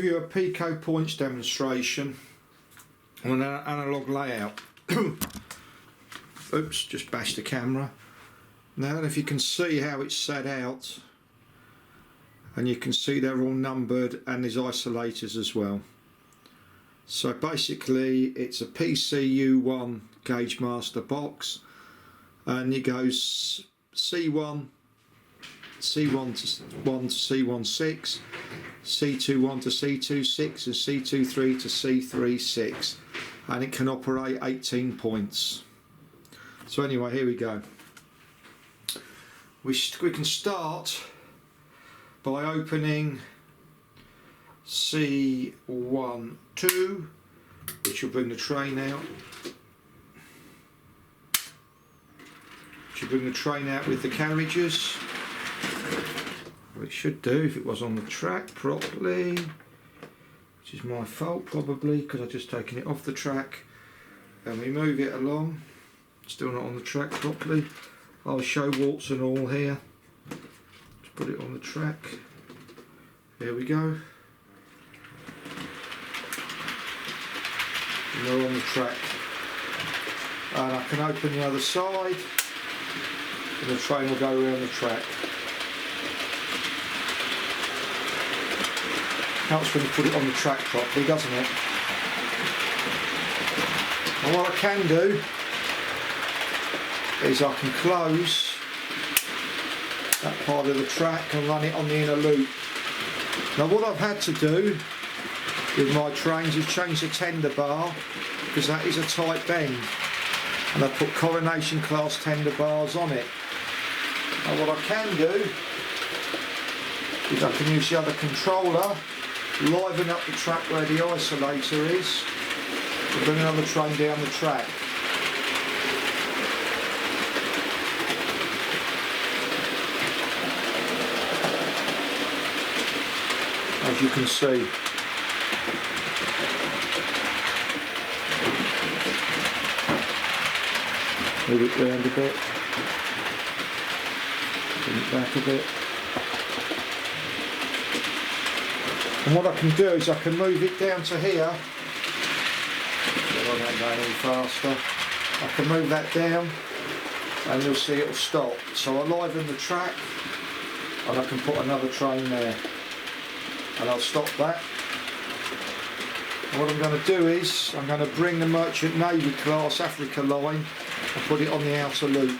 give you a Peco points demonstration on an analogue layout. Oops, just bashed the camera. Now if you can see how it's set out, and you can see they're all numbered and there's isolators as well. So basically it's a PCU1 gauge master box, and it goes C1 to 1 to C16, C21 to C26 and C23 to C36, and it can operate 18 points. So anyway, here we go. We can start by opening C1, 2, which will bring the train out. Should bring the train out with the carriages. Well, it should do if it was on the track properly, which is my fault probably because I've just taken it off the track. And we move it along, still not on the track properly. I'll show warts and all here. Let's put it on the track. There we go. And they're on the track. And I can open the other side, and the train will go around the track. Helps when you put it on the track properly, doesn't it? And what I can do is I can close that part of the track and run it on the inner loop. Now what I've had to do with my trains is change the tender bar, because that is a tight bend, and I put coronation class tender bars on it. Now what I can do is I can use the other controller, liven up the track where the isolator is, and bring another train down the track. As you can see. Move it round a bit. Bring it back a bit. And what I can do is I can move it down to here. I'm not going any faster. I can move that down and you'll see it'll stop. So I liven the track and I can put another train there. And I'll stop that. And what I'm going to do is I'm going to bring the Merchant Navy class Africa line and put it on the outer loop.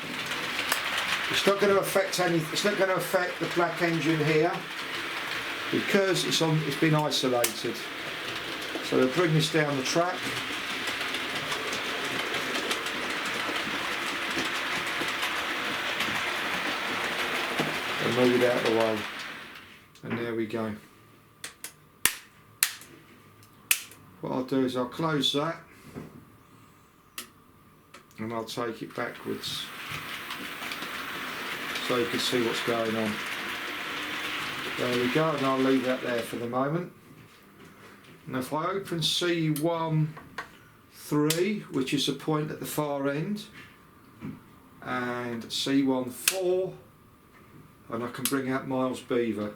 It's not going to affect it's not going to affect the black engine here because it's been isolated. So I'll bring this down the track. And move it out of the way. And there we go. What I'll do is I'll close that and I'll take it backwards so you can see what's going on. There we go, and I'll leave that there for the moment. Now if I open C1, 3, which is the point at the far end, and C1, 4, and I can bring out Miles Beaver.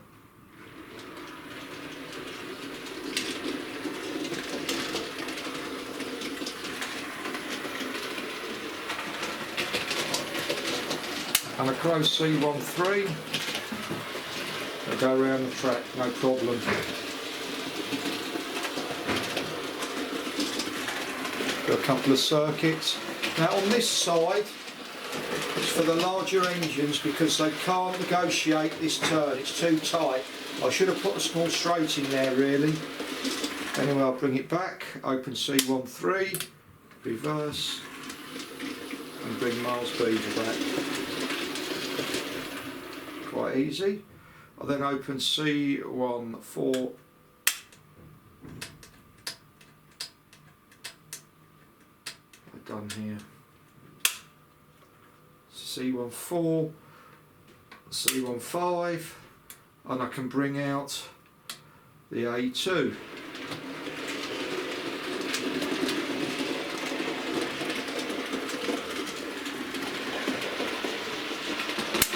And I close C13, I go around the track, no problem. Do a couple of circuits. Now on this side, it's for the larger engines because they can't negotiate this turn, it's too tight. I should have put a small straight in there really. Anyway, I'll bring it back, open C13, reverse, and bring Miles Beaver back. Quite easy. I'll then open C1, 4. I've done here. C1, 4, C1, 5, and I can bring out the A2.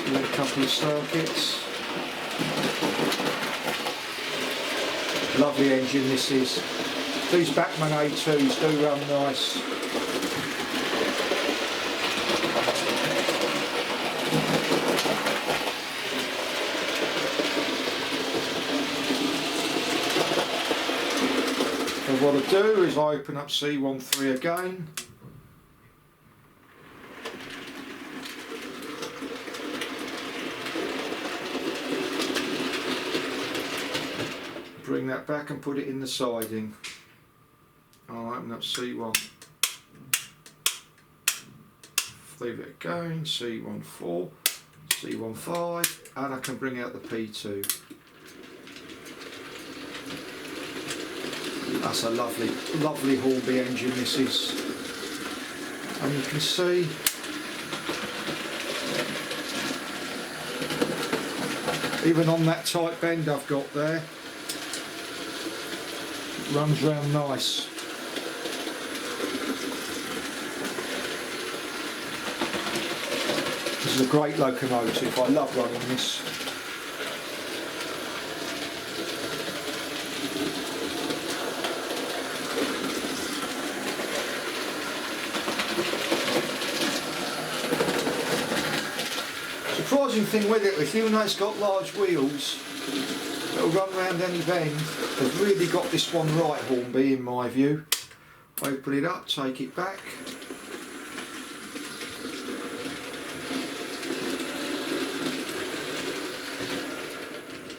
Do a couple of circuits. Lovely engine this is. These Bachmann A2s do run nice. So what I do is I open up C13 again. Bring that back and put it in the siding. I'll open up C1. Leave it again, C14, C15, and I can bring out the P2. That's a lovely, lovely Hornby engine this is. And you can see even on that tight bend I've got there, it runs round nice. This is a great locomotive, I love running this. Surprising thing with it is even though it's got large wheels, it'll run round any bend. They've really got this one right, Hornby, in my view. Open it up, take it back.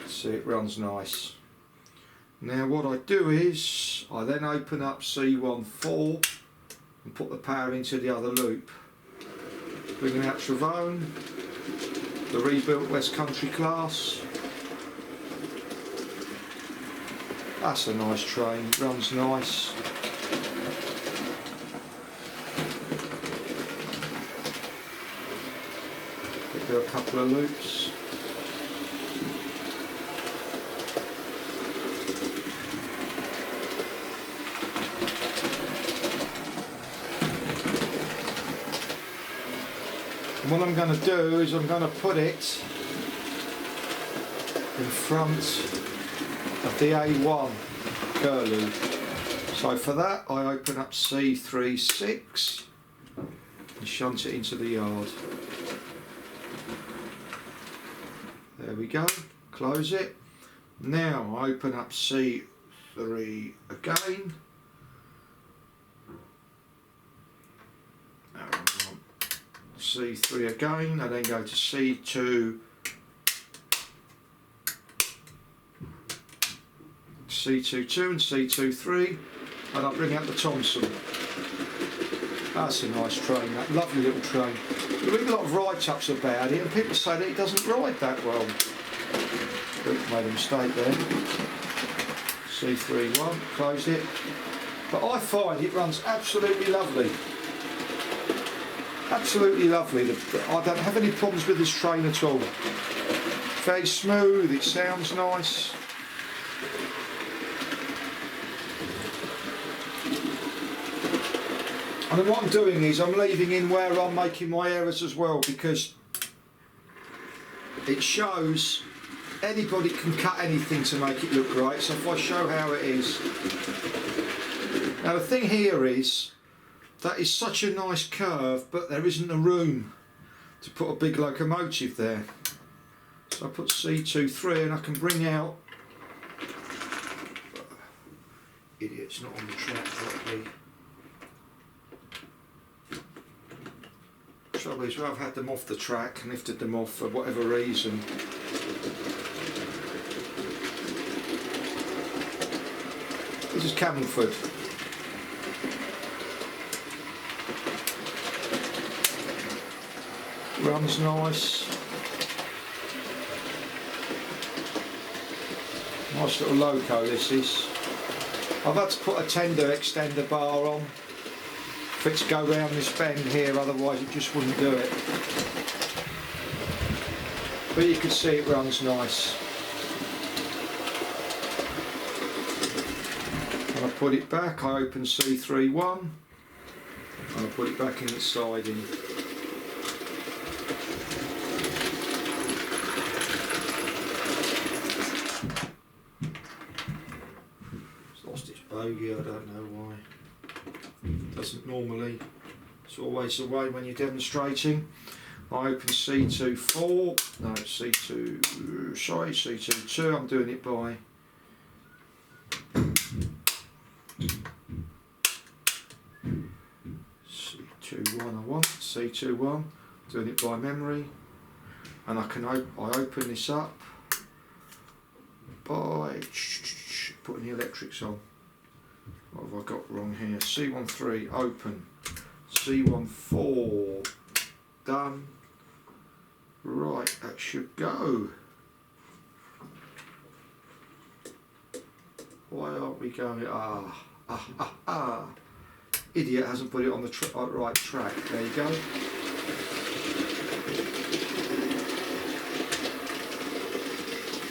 See, it runs nice. Now what I do is I then open up C14 and put the power into the other loop. Bring out Travone, the rebuilt West Country class. That's a nice train, runs nice. Do a couple of loops. And what I'm going to do is I'm going to put it in front of the A1 curlew. So for that I open up C36 and shunt it into the yard. There we go, close it. Now I open up C3 again. C3 again, and then go to C2, C22 and C23, and I bring out the Thompson. That's a nice train, that lovely little train. You read a lot of write-ups about it and people say that it doesn't ride that well. Oops, made a mistake there. C31, close it. But I find it runs absolutely lovely. Absolutely lovely. I don't have any problems with this train at all. Very smooth, it sounds nice. And then what I'm doing is I'm leaving in where I'm making my errors as well, because it shows anybody can cut anything to make it look right. So if I show how it is. Now the thing here is that is such a nice curve, but there isn't a room to put a big locomotive there. So I put C23 and I can bring out, idiot's not on the track properly. The trouble is where I've had them off the track and lifted them off for whatever reason. This is Camelford. Runs nice. Nice little loco this is. I've had to put a tender extender bar on for it to go round this bend here, otherwise it just wouldn't do it. But you can see it runs nice. And I put it back, I open C31 and I put it back in its siding. lost its bogey, I don't know why. It doesn't normally. It's always the way when you're demonstrating. I open C2-4, no C2, sorry, C2-2, I'm doing it by C2-1 I want, C2-1, doing it by memory, and I open this up by putting the electrics on. What have I got wrong here? C1-3, open, C1-4, done. Right, that should go. Why aren't we going? Idiot hasn't put it on the right track. There you go.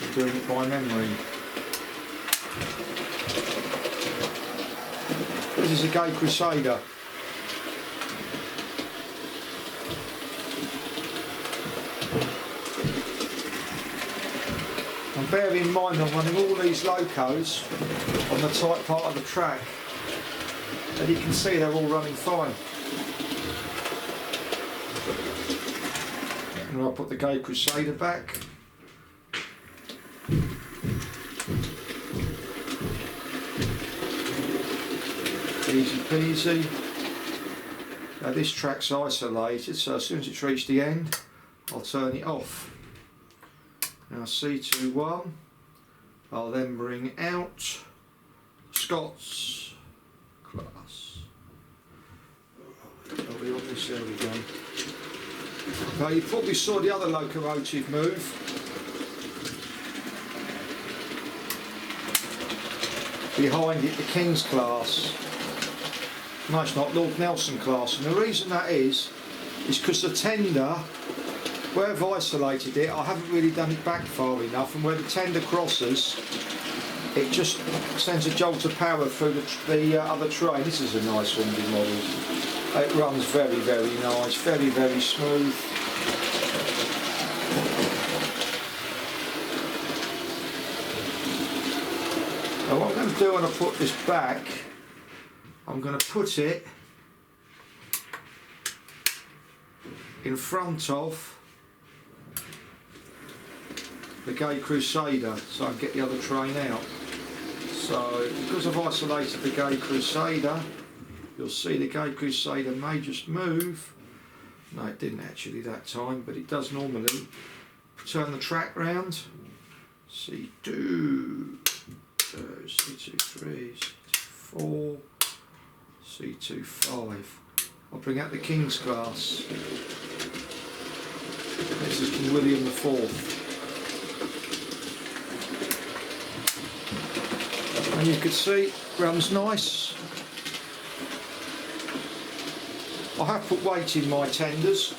I'm doing it by memory. This is a Gay Crusader. And bear in mind I'm running all these locos on the tight part of the track, and you can see they're all running fine. And I'll put the Gay Crusader back. Easy peasy. Now this track's isolated, so as soon as it's reached the end I'll turn it off. Now C2-1, I'll then bring out Scots class. Are we on this? There we go. Now you probably saw the other locomotive move. Behind it, the King's class. No, it's not, Lord Nelson class. And the reason that is because the tender, where I've isolated it, I haven't really done it back far enough, and where the tender crosses, it just sends a jolt of power through the other train. This is a nice winding model. It runs very, very nice, very, very smooth. Now what I'm going to do when I put this back, I'm going to put it in front of the Gay Crusader so I can get the other train out. So because I've isolated the Gay Crusader, you'll see the Gay Crusader may just move. No, it didn't actually that time, but it does normally. Turn the track round. C2, C2-3, C2-4, C2-5. I'll bring out the King's class. This is King William IV. And you can see, runs nice. I have put weight in my tenders.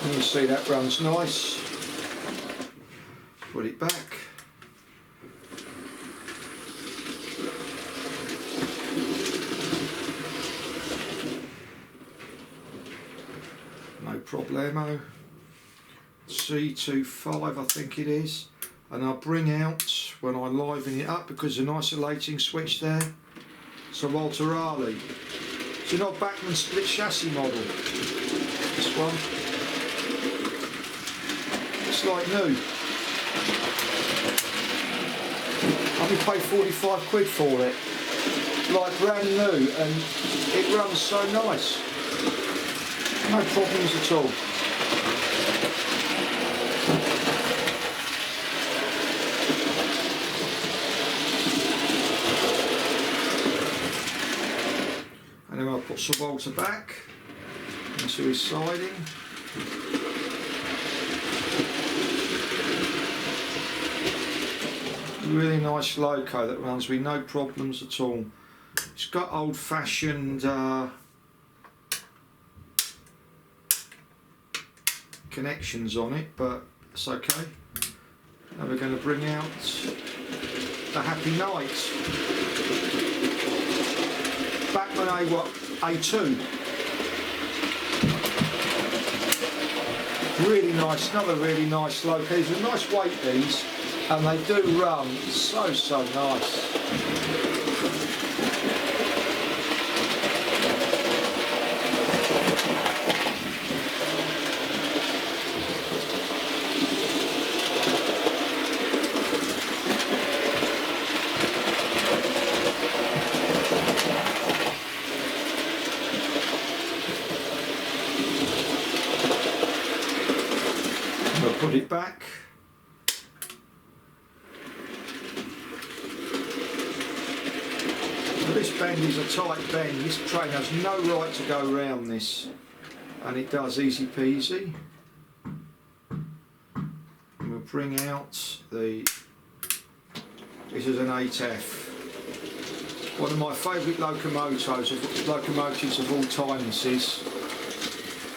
And you see that runs nice. Put it back. No problemo. C2-5 I think it is, and I'll bring out when I liven it up because there's an isolating switch there. So Walter Raleigh. It's an old Bachmann split chassis model. This one. It's like new. I only paid 45 quid for it. Like brand new, and it runs so nice. No problems at all. And then I'll put Sir Walter back into his siding. Really nice loco that runs with no problems at all. It's got old-fashioned connections on it, but it's okay. Now we're going to bring out the Happy Night. Bachmann A2. Really nice, another really nice loco. These are nice weight, these, and they do run so nice. Put it back. This bend is a tight bend. This train has no right to go round this, and it does easy peasy. And we'll bring out the. This is an 8F. One of my favourite locomotives of all time. This is.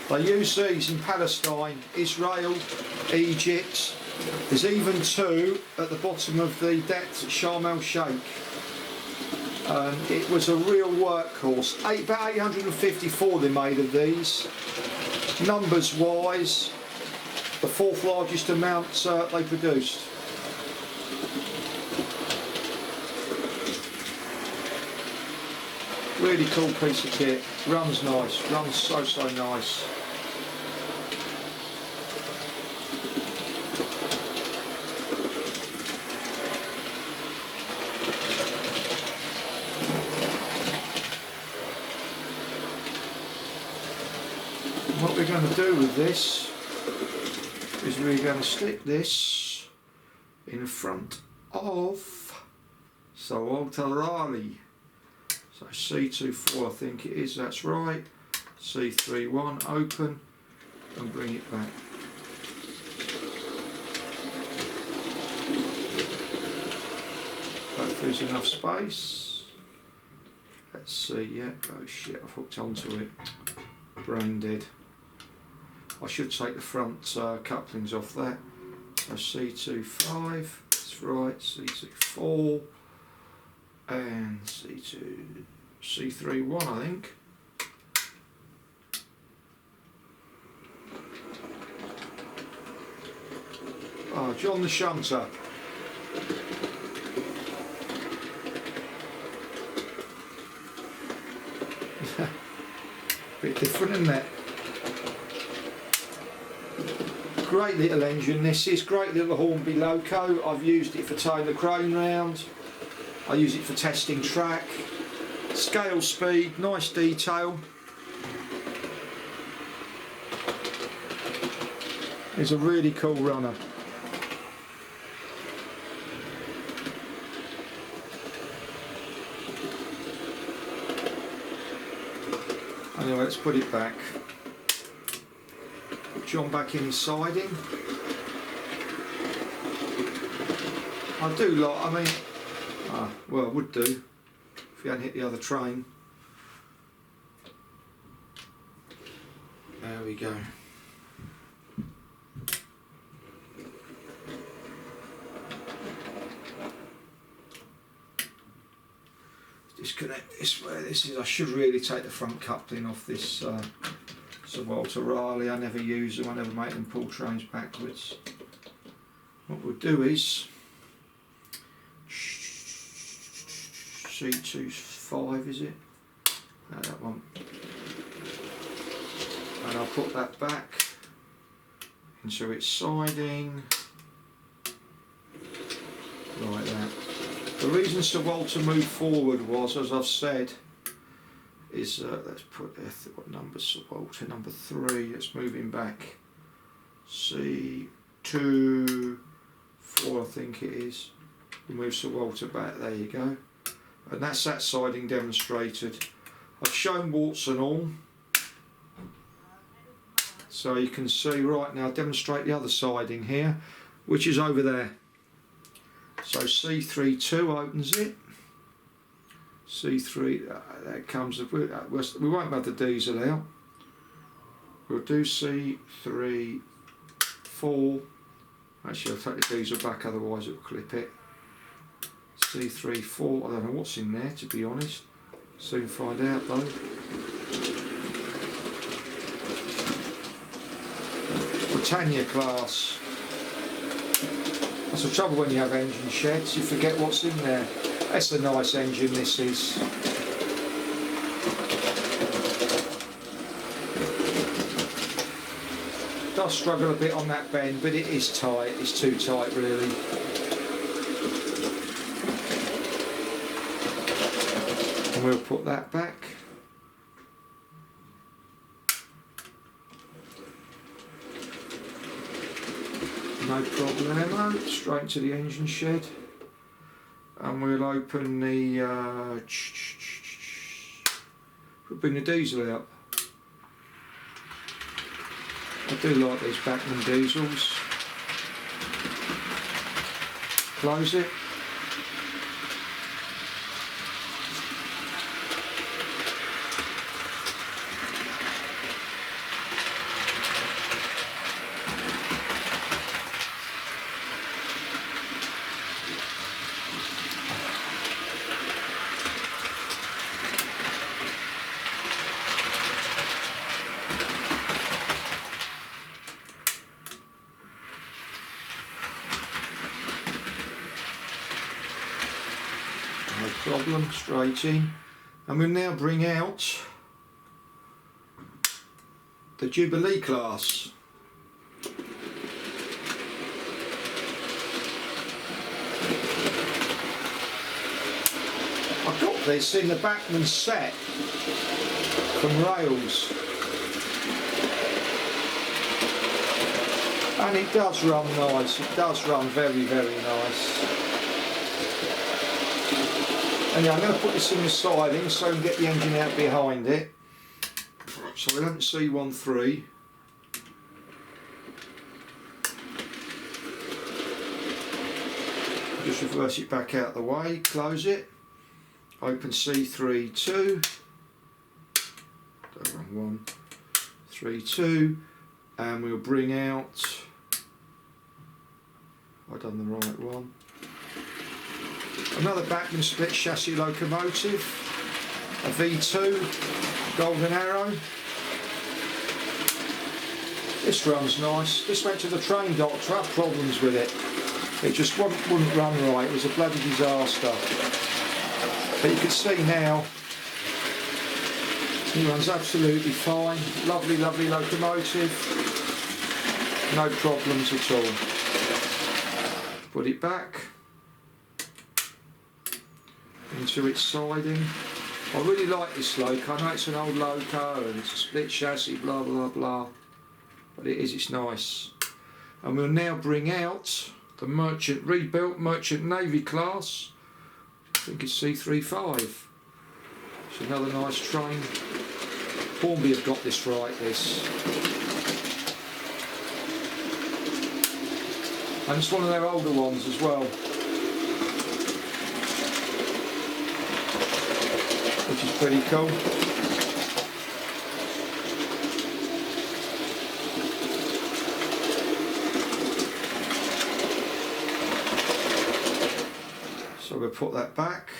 They use these in Palestine, Israel, Egypt. There's even two at the bottom of the depths at Sharm el Sheikh. It was a real workhorse. About 854 they made of these. Numbers wise, the fourth largest amount they produced. Really cool piece of kit. Runs nice. Runs so nice. What we're going to do with this is we're going to stick this in front of Sir Walter Raleigh. So C24 I think it is, that's right. C31 open and bring it back. Hopefully there's enough space. Let's see, yeah, oh shit, I've hooked onto it. Brain dead. I should take the front couplings off that. So C25, that's right, C24 and C31 I think. Oh, John the Shunter. Bit different, isn't it? Great little engine this is, great little Hornby loco. I've used it for towing the crane round. I use it for testing track. Scale speed, nice detail. It's a really cool runner. Anyway, let's put it back. Put John back in his siding. I do like, I mean, well, I would do if you hadn't hit the other train. There we go. Disconnect this where this is. I should really take the front coupling off this Sir Walter Raleigh. I never use them, I never make them pull trains backwards. What we'll do is C25 is it? No, that one. And I'll put that back into its siding like that. The reason Sir Walter moved forward was, as I've said, is let's put what number Sir Walter, number 3. Let's move him back. C2, 4 I think it is. We move Sir Walter back. There you go. And that's that siding demonstrated. I've shown warts and all, so you can see right now. Demonstrate the other siding here, which is over there. So C32 opens it. C3, that comes. We won't have the diesel out. We'll do C3, 4. Actually, I'll take the diesel back, otherwise it will clip it. C3, 4. I don't know what's in there, to be honest. Soon find out though. We'll Britannia class. That's the trouble when you have engine sheds, you forget what's in there. That's a nice engine, this is. Does struggle a bit on that bend, but it is tight, it's too tight really. And we'll put that back. No problemo, straight to the engine shed. And we'll open the, we'll bring the diesel out. I do like these Bachmann diesels. Close it. No problem, straight in. And we'll now bring out the Jubilee class. I got this in the Bachmann set from Rails. And it does run nice, it does run very, very nice. And yeah, I'm going to put this in the siding so we can get the engine out behind it. So we don't C13. Just reverse it back out the way, close it, open C32, wrong one, 32, and we'll bring out, I've done the right one, another Bachmann split chassis locomotive, a V2 Golden Arrow. This runs nice. This went to the train doctor, I had problems with it. It just wouldn't run right, it was a bloody disaster. But you can see now, it runs absolutely fine. Lovely, lovely locomotive. No problems at all. Put it back into its siding. I really like this loco. I know it's an old loco and it's a split chassis, blah blah blah, but it's nice. And we'll now bring out the merchant rebuilt merchant navy class. I think it's C35. It's another nice train. Hornby have got this right. This, and it's one of their older ones as well, which is pretty cool. So we'll put that back.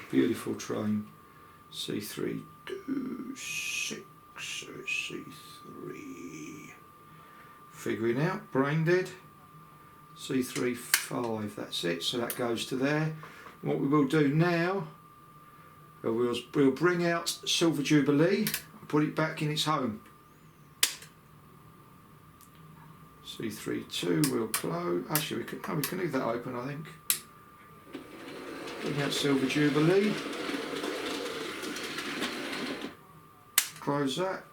Beautiful train. C326, C3. Figuring out, brain dead. C35, that's it, so that goes to there. What we will do now, we'll bring out Silver Jubilee and put it back in its home. C32 will close. Actually, we can leave that open, I think. Bring out Silver Jubilee. Close that,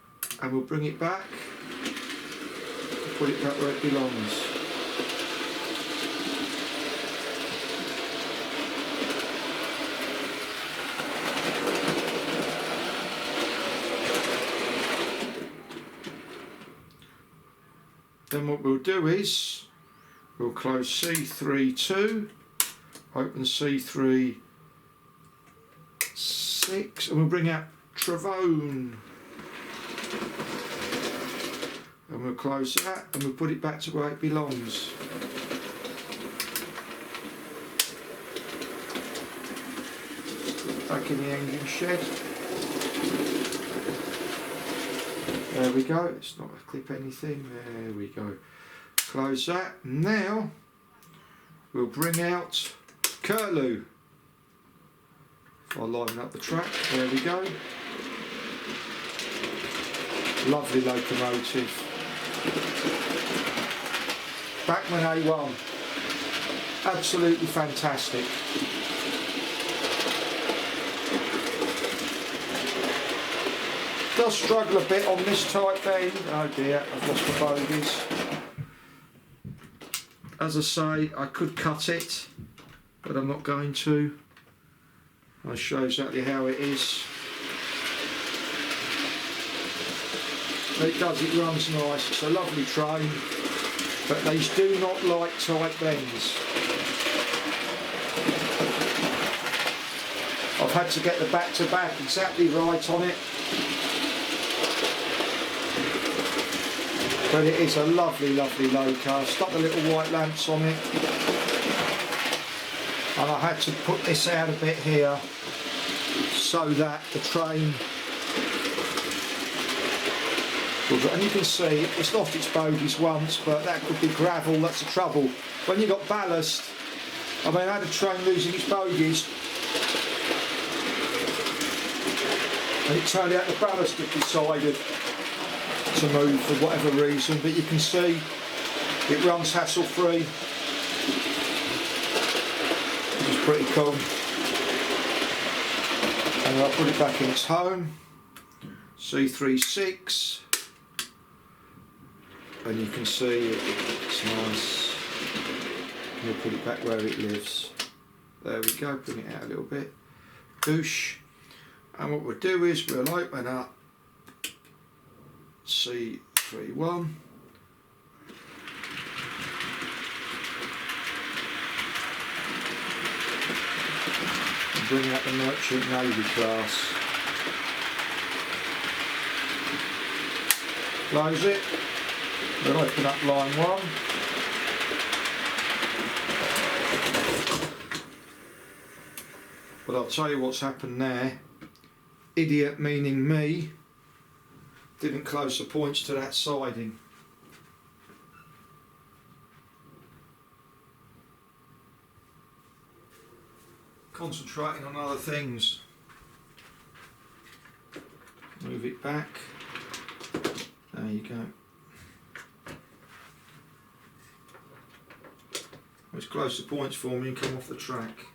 and we'll bring it back. Put it back where it belongs. Then what we'll do is we'll close C32, open C36, and we'll bring out Travone. And we'll close that and we'll put it back to where it belongs. back in the engine shed. There we go, it's not going to clip anything, there we go. Close that. Now we'll bring out curlew. If I line up the track, there we go. Lovely locomotive. Bachmann A1. Absolutely fantastic. Does struggle a bit on this type bend. Oh dear, I've lost the bogies. As I say, I could cut it, but I'm not going to. I'll show exactly how it is. It does, it runs nice, it's a lovely train, but these do not like tight bends. I've had to get the back-to-back exactly right on it. But it is a lovely, lovely loco. I've stuck the little white lamps on it. And I had to put this out a bit here so that the train, and you can see it's lost its bogies once, but that could be gravel, that's the trouble. When you've got ballast, I mean, I had a train losing its bogies, and it turned out the ballast had decided to move for whatever reason, but you can see it runs hassle free, which is pretty cool. And I'll put it back in its home, C36, and you can see it's nice. We'll put it back where it lives. There we go, bring it out a little bit. Douche. And what we'll do is we'll open up C31. And bring out the Merchant Navy class. Close it. We'll open up line 1. But I'll tell you what's happened there. Idiot, meaning me, didn't close the points to that siding. Concentrating on other things. Move it back. There you go. Let's close the points for me and come off the track.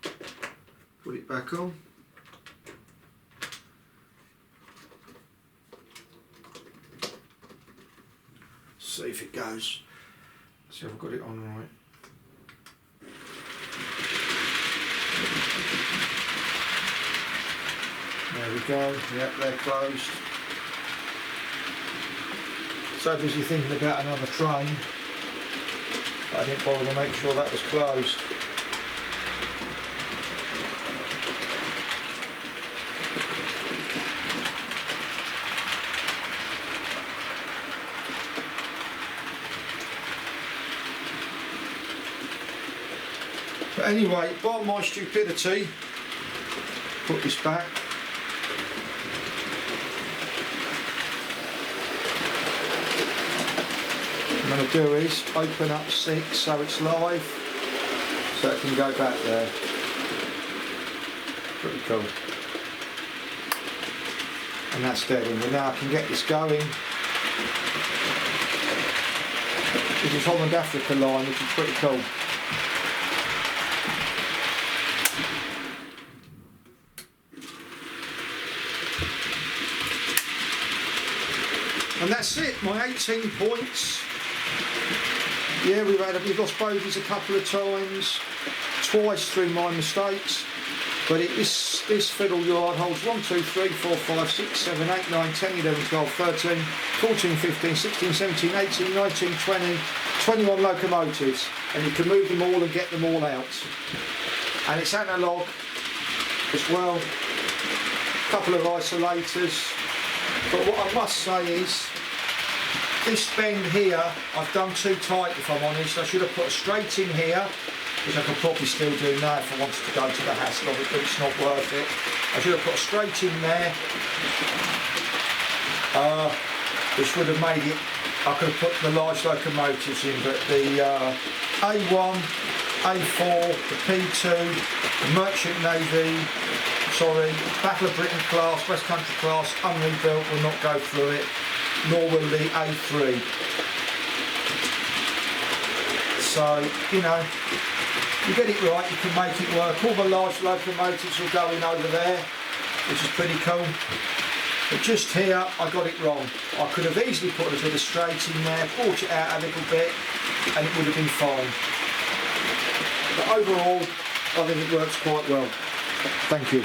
Put it back on. See if it goes. See if I've got it on right. There we go. Yep, they're closed. So busy thinking about another train, I didn't bother to make sure that was closed. But anyway, by my stupidity, put this back. What I'm going to do is open up 6 so it's live, so it can go back there. Pretty cool. And that's dead in. But now I can get this going. This is Holland Africa line, which is pretty cool. And that's it, my 18 points. Yeah, we've lost bogies a couple of times, twice through my mistakes, but this fiddle yard holds 1, 2, 3, 4, 5, 6, 7, 8, 9, 10, 11, 12, 13, 14, 15, 16, 17, 18, 19, 20, 21 locomotives, and you can move them all and get them all out. And it's analogue as well, a couple of isolators, but what I must say is, this bend here, I've done too tight if I'm honest. I should have put a straight in here which I could probably still do now if I wanted to go to the hassle of it, but it's not worth it. I should have put a straight in there, which would have made it, I could have put the large locomotives in, but the A1, A4, the P2, the Merchant Navy, Battle of Britain class, West Country class, unrebuilt, will not go through it, nor will the A3. So, you know, you get it right, you can make it work. All the large locomotives will go in over there, which is pretty cool. But just here, I got it wrong. I could have easily put a bit of straight in there, brought it out a little bit, and it would have been fine. But overall, I think it works quite well. Thank you.